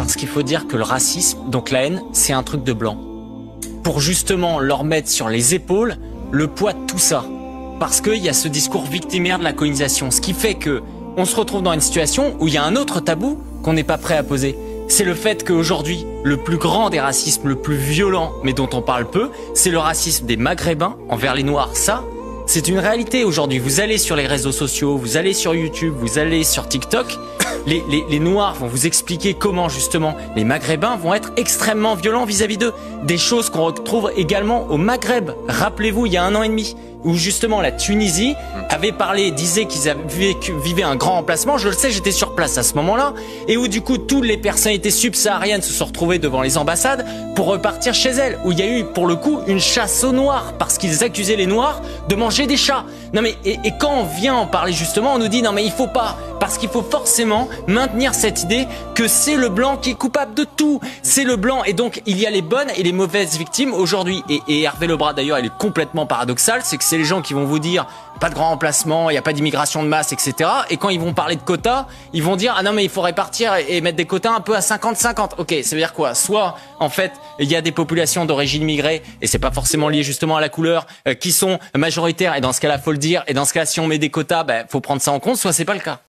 Parce qu'il faut dire que le racisme, donc la haine, c'est un truc de blanc. Pour justement leur mettre sur les épaules le poids de tout ça. Parce qu'il y a ce discours victimaire de la colonisation. Ce qui fait que on se retrouve dans une situation où il y a un autre tabou qu'on n'est pas prêt à poser. C'est le fait qu'aujourd'hui, le plus grand des racismes, le plus violent, mais dont on parle peu, c'est le racisme des Maghrébins envers les Noirs. Ça, c'est une réalité aujourd'hui. Vous allez sur les réseaux sociaux, vous allez sur YouTube, vous allez sur TikTok. Les Noirs vont vous expliquer comment justement les Maghrébins vont être extrêmement violents vis-à-vis d'eux. Des choses qu'on retrouve également au Maghreb. Rappelez-vous, il y a 1 an et demi, où justement la Tunisie avait parlé, disait qu'ils vivaient un grand remplacement. Je le sais, j'étais sur place à ce moment-là. Et où du coup, toutes les personnalités subsahariennes se sont retrouvées devant les ambassades pour repartir chez elles. Où il y a eu, pour le coup, une chasse aux Noirs. Parce qu'ils accusaient les Noirs de manger des chats. Non mais, et quand on vient en parler justement, on nous dit non mais il faut pas. Parce qu'il faut forcément maintenir cette idée que c'est le blanc qui est coupable de tout. C'est le blanc. Et donc, il y a les bonnes et les mauvaises victimes aujourd'hui. Et Hervé Lebras, d'ailleurs, il est complètement paradoxal. C'est que c'est les gens qui vont vous dire pas de grand remplacement, il n'y a pas d'immigration de masse, etc. Et quand ils vont parler de quotas, ils vont dire ah non mais il faut répartir et mettre des quotas un peu à 50-50. Ok, ça veut dire quoi? Soit en fait il y a des populations d'origine immigrée et c'est pas forcément lié justement à la couleur qui sont majoritaires et dans ce cas-là faut le dire. Et dans ce cas-là si on met des quotas, faut prendre ça en compte. Soit c'est pas le cas.